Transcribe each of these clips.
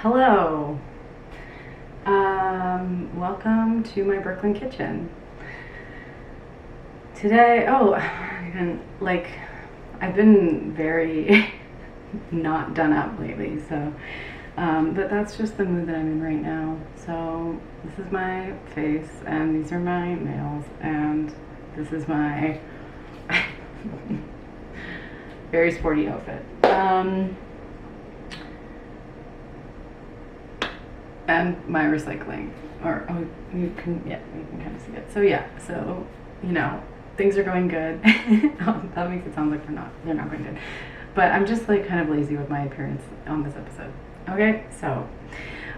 Hello. Welcome to my Brooklyn kitchen. Today, I've been very not done up lately, so, but that's just the mood that I'm in right now. So this is my face, and these are my nails, and this is my very sporty outfit. And my recycling, you can kind of see it. So yeah, so, things are going good. That makes it sound like they're not going good. But I'm just like kind of lazy with my appearance on this episode. Okay, so,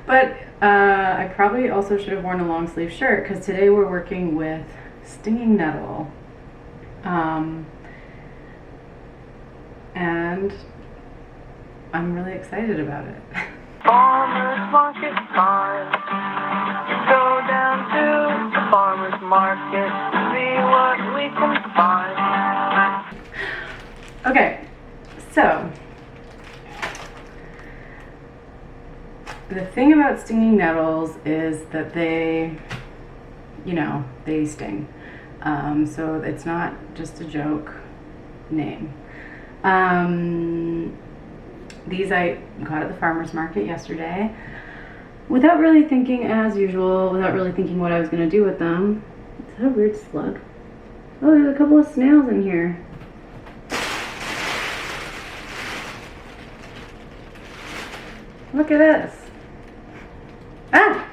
but I probably also should have worn a long sleeve shirt because today we're working with stinging nettle. And I'm really excited about it. Farmer's market time. Go down to the farmer's market to see what we can find. Okay, so the thing about stinging nettles is that they sting. So it's not just a joke name. These I got at the farmer's market yesterday without really thinking, as usual, without really thinking what I was going to do with them. Is that a weird slug? Oh, there's a couple of snails in here. Look at this. Ah!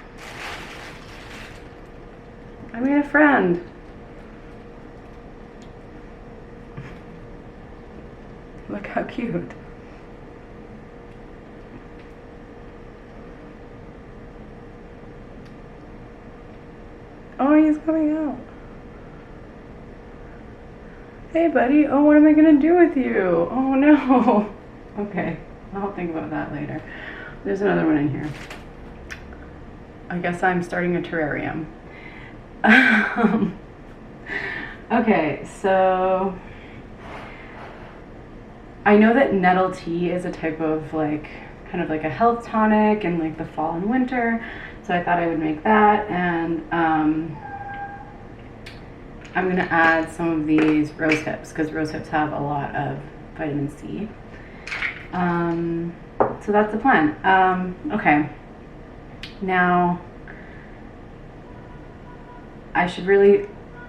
I made a friend. Look how cute. Oh, he's coming out. Hey, buddy. Oh, what am I going to do with you? Oh, no. Okay, I'll think about that later. There's another one in here. I guess I'm starting a terrarium. Okay, so I know that nettle tea is a type of kind of like a health tonic in like the fall and winter. So I thought I would make that, and I'm going to add some of these rose hips because rose hips have a lot of vitamin C. So that's the plan. Okay, now I'm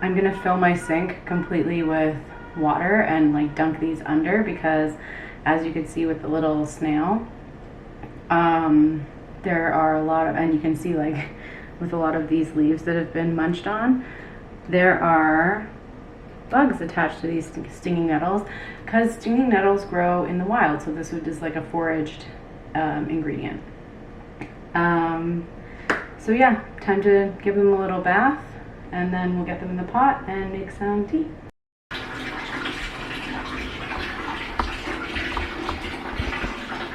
going to fill my sink completely with water and like dunk these under because, as you can see with the little snail, there are a lot of, and you can see like with a lot of these leaves that have been munched on, there are bugs attached to these stinging nettles because stinging nettles grow in the wild, so this would just like a foraged ingredient. So yeah, time to give them a little bath, and then we'll get them in the pot and make some tea.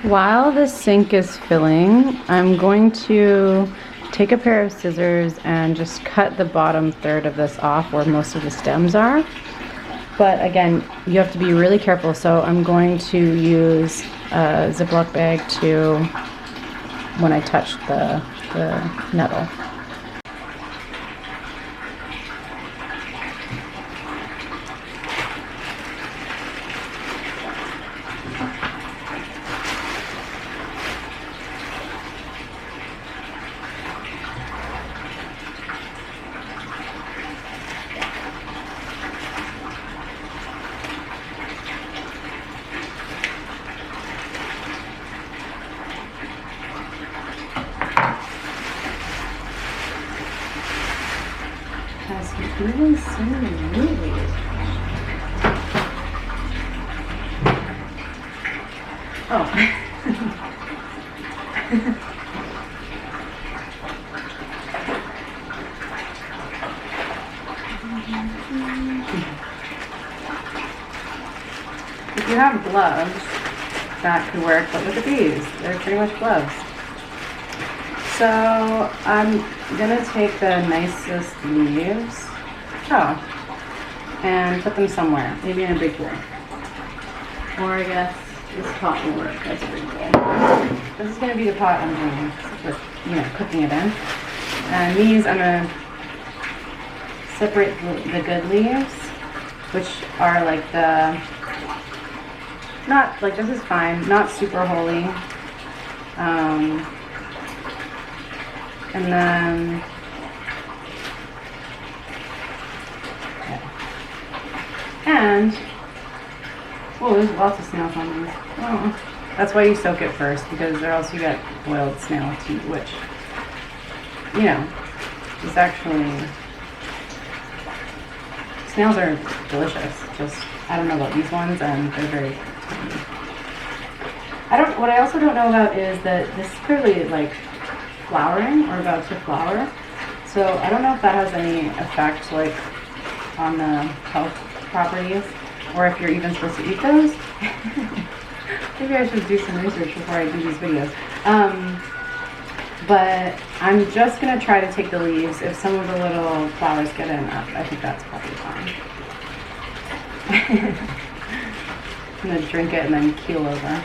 While the sink is filling, I'm going to take a pair of scissors and just cut the bottom third of this off where most of the stems are. But again, you have to be really careful, so I'm going to use a Ziploc bag when I touch the nettle. Really slowly. Oh. If you have gloves, that could work, but look at these. They're pretty much gloves. So I'm gonna take the nicest leaves, and put them somewhere, maybe in a big bowl. Or I guess this pot will work as a wrinkle. This is going to be the pot I'm doing with, cooking it in. And these, I'm going to separate the good leaves, which are like not, like this is fine, not super holy. And then, and, oh, there's lots of snails on these. Oh, that's why you soak it first, because or else you get boiled snail tea, which, is actually, snails are delicious. Just, I don't know about these ones, and they're very tiny. What I also don't know about is that this is clearly like flowering or about to flower. So I don't know if that has any effect like on the health properties, or if you're even supposed to eat those. Maybe I should do some research before I do these videos. But I'm just gonna try to take the leaves. If some of the little flowers get in, I think that's probably fine. I'm gonna drink it and then keel over.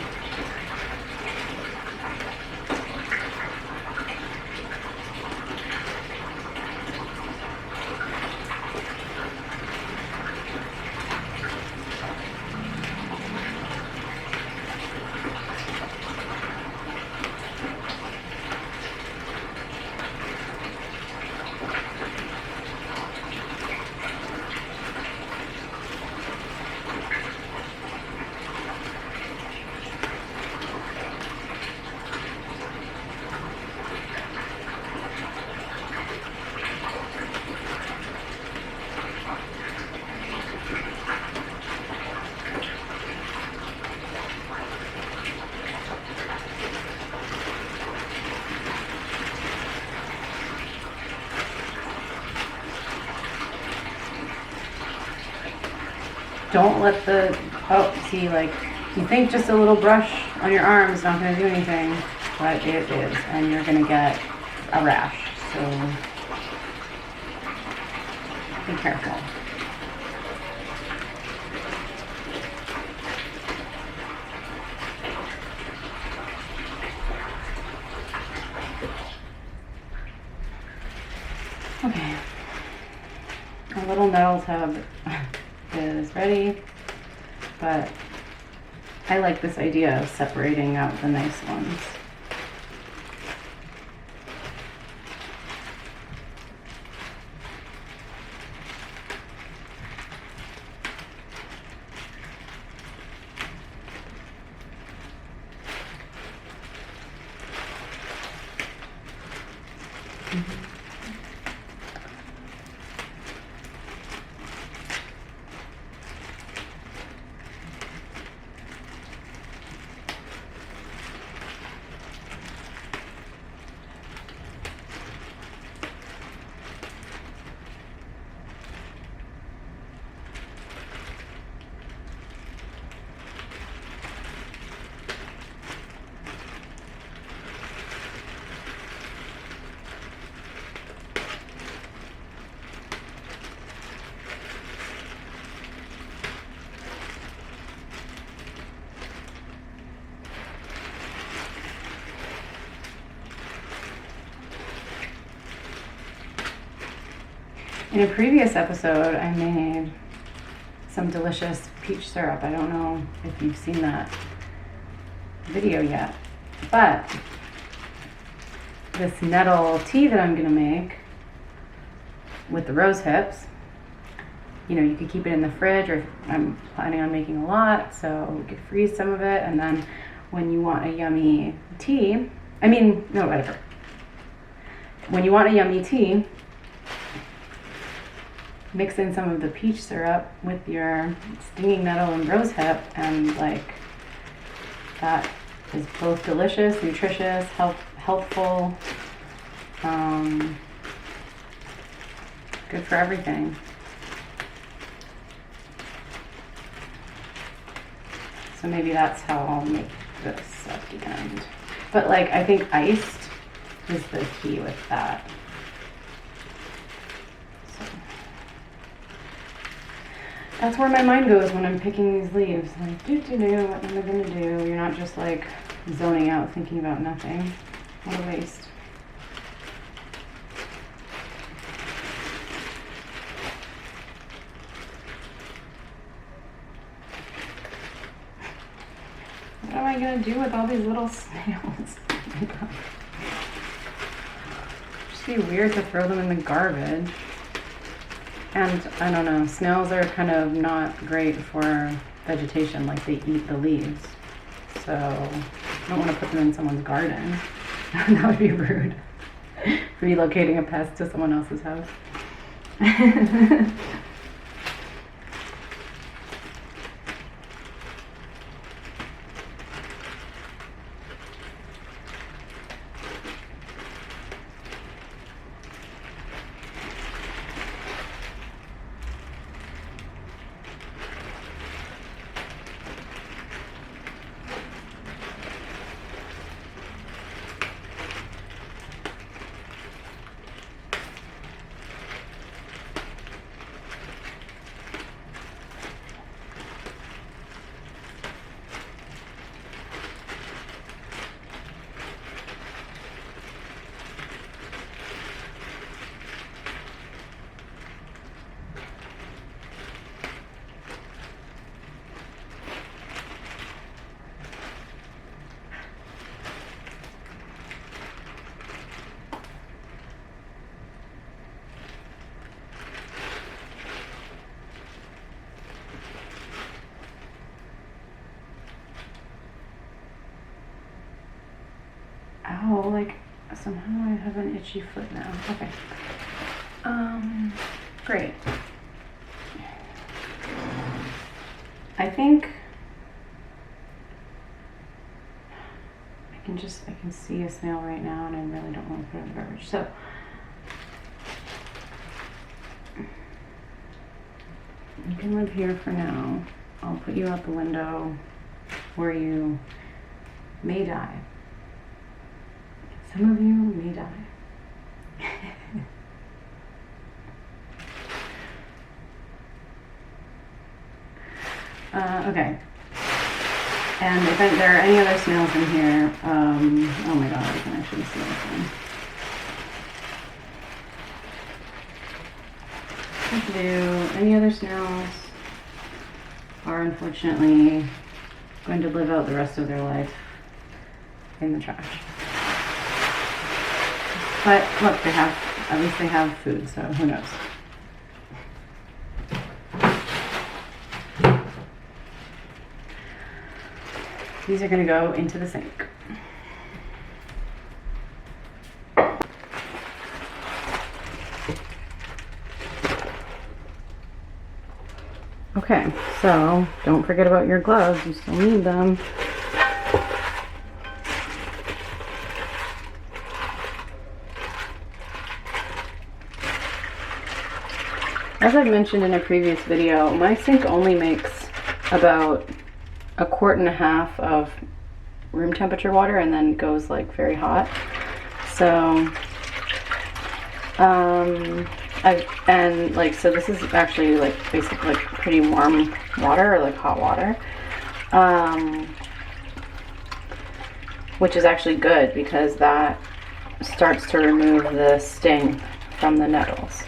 Don't let see, like, you think just a little brush on your arm is not going to do anything, but it is, and you're going to get a rash, so be careful. Okay, a little nettle tub is ready, but I like this idea of separating out the nice ones. In a previous episode, I made some delicious peach syrup. I don't know if you've seen that video yet, but this nettle tea that I'm gonna make with the rose hips, you could keep it in the fridge, or I'm planning on making a lot, so we could freeze some of it, and then when you want a yummy tea, when you want a yummy tea, mix in some of the peach syrup with your stinging nettle and rose hip, and that is both delicious, nutritious, healthful, good for everything. So maybe that's how I'll make this at the end. But I think iced is the key with that. That's where my mind goes when I'm picking these leaves. Like, do, what am I gonna do? You're not just like zoning out thinking about nothing. What a waste. What am I gonna do with all these little snails? Oh my God. Just be weird to throw them in the garbage. And I don't know, snails are kind of not great for vegetation, like they eat the leaves. So I don't want to put them in someone's garden. That would be rude. Relocating a pest to someone else's house. Ow, like somehow I have an itchy foot now. Okay. Great. I think I can see a snail right now and I really don't want to put it in the garbage. So you can live here for now. I'll put you out the window where you may die. Some of you may die. Okay. And if there are any other snails in here, oh my God, I can actually see this one. Any other snails are unfortunately going to live out the rest of their life in the trash. But look, at least they have food, so who knows. These are going to go into the sink. Okay, so don't forget about your gloves, you still need them. As I've mentioned in a previous video, my sink only makes about 1.5 quarts of room temperature water and then goes like very hot. So, so this is actually like basically like pretty warm water or like hot water, which is actually good because that starts to remove the sting from the nettles.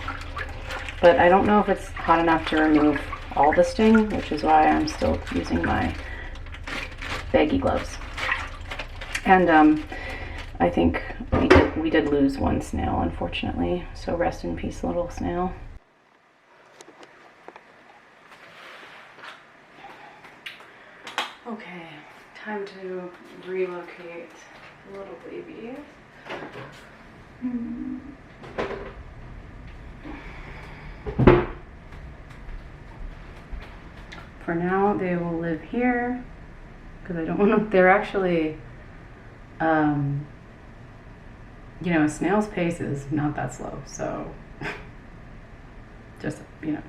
But I don't know if it's hot enough to remove all the sting, which is why I'm still using my baggy gloves. And I think we did lose one snail, unfortunately. So rest in peace, little snail. Okay, time to relocate little babies. For now, they will live here because I don't want to. They're actually, you know, a snail's pace is not that slow. So, just they're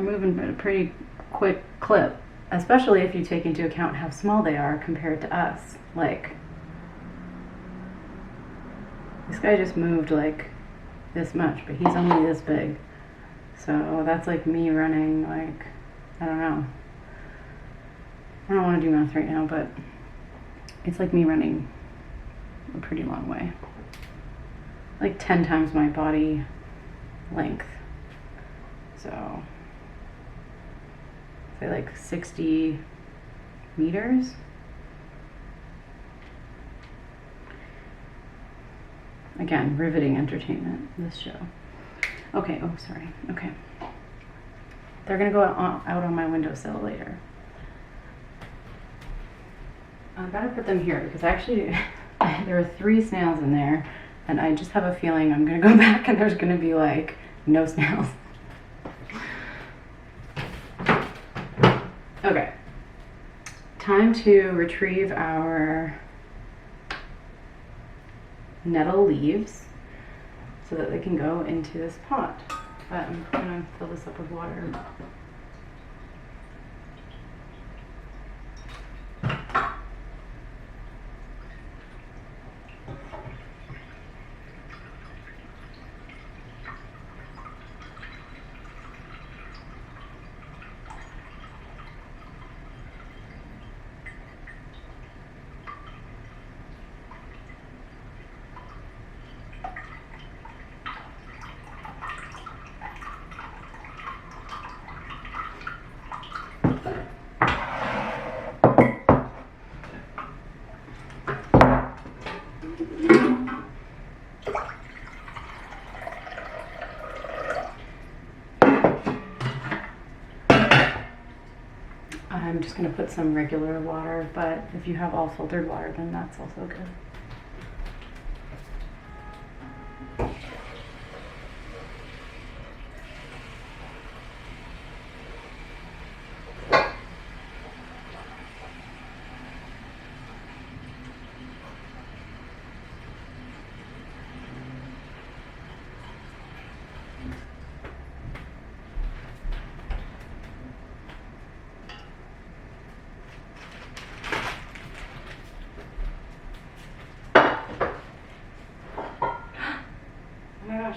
moving at a pretty quick clip, especially if you take into account how small they are compared to us. Like, this guy just moved like this much, but he's only this big. So that's like me running, like, I don't know. I don't want to do math right now, but it's like me running a pretty long way. Like 10 times my body length. So, say like 60 meters. Again, riveting entertainment, this show. Okay, oh, sorry. Okay. They're gonna go out on my windowsill later. I'm gonna put them here because actually there are 3 snails in there, and I just have a feeling I'm gonna go back and there's gonna be like no snails. Okay. Time to retrieve our nettle leaves so that they can go into this pot. But I'm gonna fill this up with water. I'm just going to put some regular water, but if you have all filtered water, then that's also good.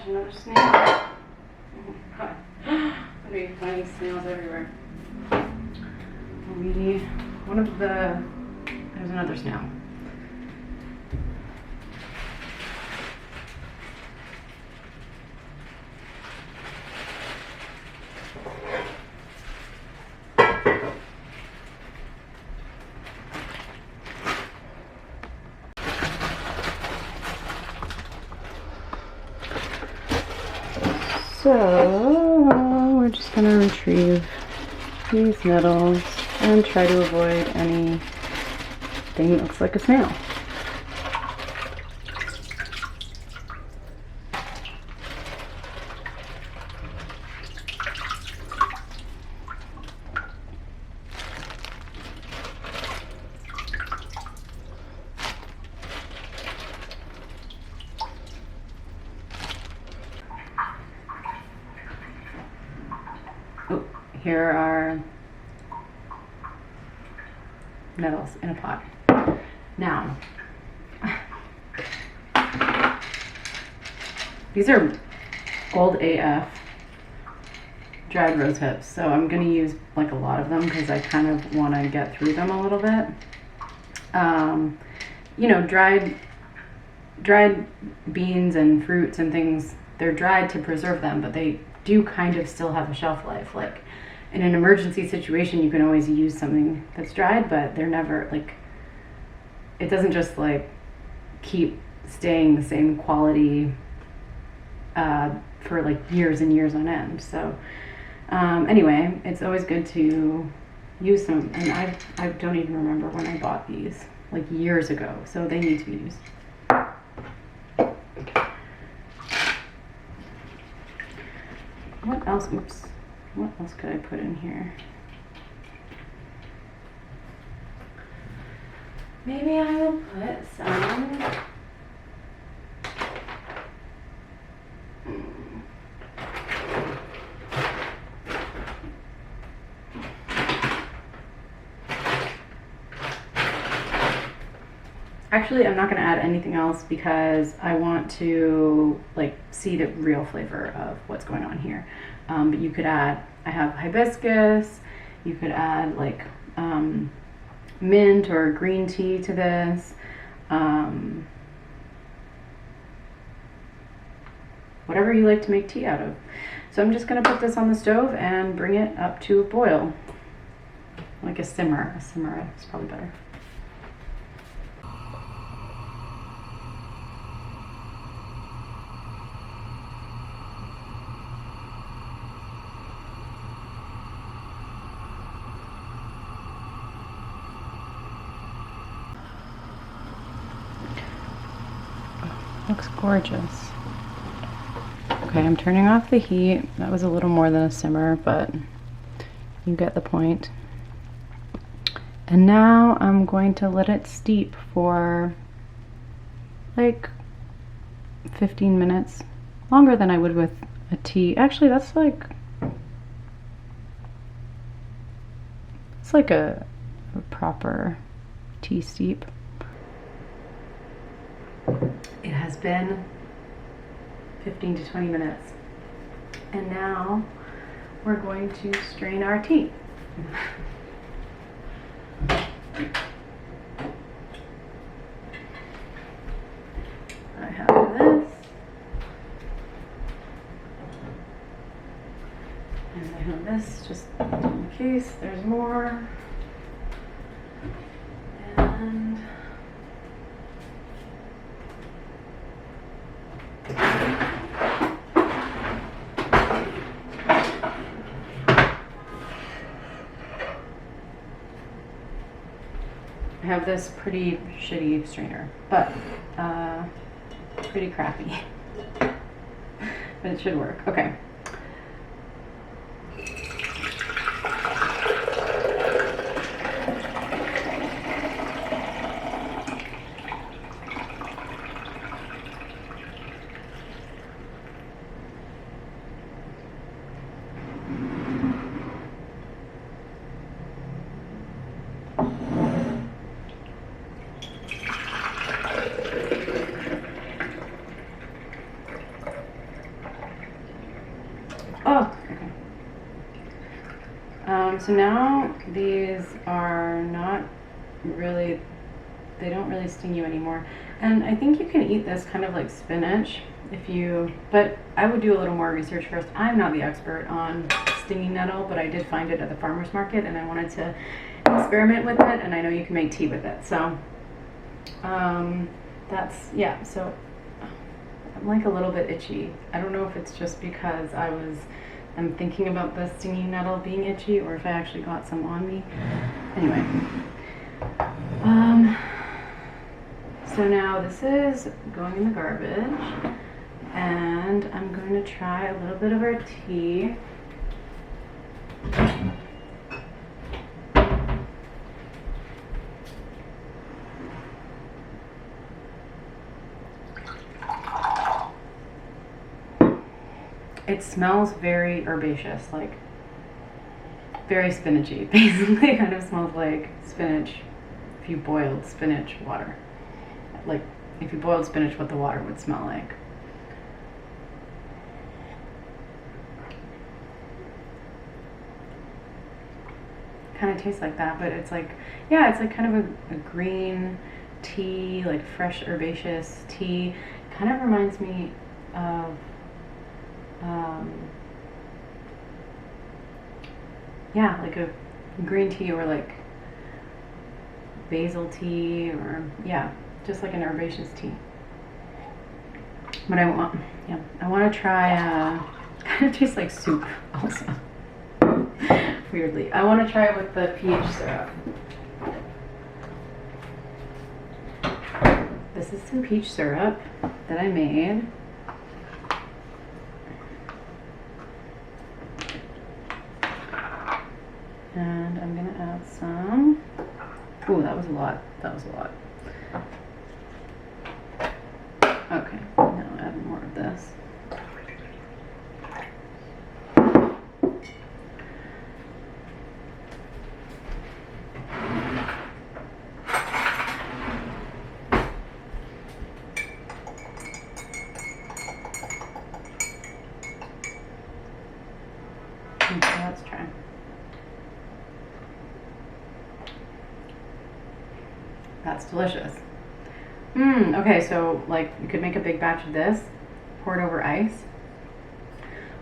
Another snail. Oh my god. I'm gonna be finding snails everywhere. There's another snail. So we're just going to retrieve these nettles and try to avoid anything that looks like a snail. Oh, here are nettles in a pot. Now, these are old AF dried rose hips, so I'm going to use like a lot of them because I kind of want to get through them a little bit. You know, dried beans and fruits and things, they're dried to preserve them, but they do kind of still have a shelf life. Like in an emergency situation, you can always use something that's dried, but they're never like, it doesn't just like keep staying the same quality for like years and years on end. So anyway, it's always good to use some, and I don't even remember when I bought these, like years ago, so they need to be used. What else? Oops. What else could I put in here? Maybe I will put some. Actually, I'm not going to add anything else because I want to like see the real flavor of what's going on here. But you could add, I have hibiscus, you could add like mint or green tea to this. Whatever you like to make tea out of. So I'm just gonna put this on the stove and bring it up to a boil. Like a simmer. A simmer is probably better. Looks gorgeous. Okay, I'm turning off the heat. That was a little more than a simmer, but you get the point. And now I'm going to let it steep for like 15 minutes. Longer than I would with a tea. Actually, that's like, it's like a proper tea steep. It has been 15 to 20 minutes. And now we're going to strain our tea. I have this. And I have this just in case there's more. And I have this pretty shitty strainer, but pretty crappy. But it should work. Okay. Oh, okay. So now these are not really, they don't really sting you anymore. And I think you can eat this kind of like spinach if you, but I would do a little more research first. I'm not the expert on stinging nettle, but I did find it at the farmer's market and I wanted to experiment with it, and I know you can make tea with it. So that's, yeah, so I'm like a little bit itchy. I don't know if it's just because I'm thinking about the stinging nettle being itchy or if I actually got some on me. Anyway. So now this is going in the garbage and I'm going to try a little bit of our tea. It smells very herbaceous, like very spinachy. Basically, it kind of smells like spinach if you boiled spinach water. Like if you boiled spinach, what the water would smell like. Kind of tastes like that, but it's like, yeah, it's like kind of a green tea, like fresh herbaceous tea. Kind of reminds me of yeah, like a green tea or like basil tea, or yeah, just like an herbaceous tea. But I want to try, kind of tastes like soup also. Weirdly. I want to try it with the peach syrup. This is some peach syrup that I made. And I'm gonna add some. Ooh, that was a lot. That was a lot. Okay, now add more of this. That's delicious. Okay, so like you could make a big batch of this, pour it over ice.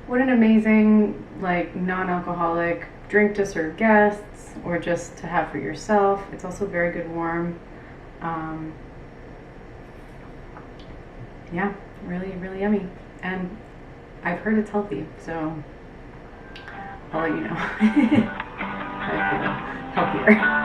What an amazing, like, non-alcoholic drink to serve guests or just to have for yourself. It's also very good warm. Yeah, really, really yummy. And I've heard it's healthy, so I'll let you know. I feel healthier.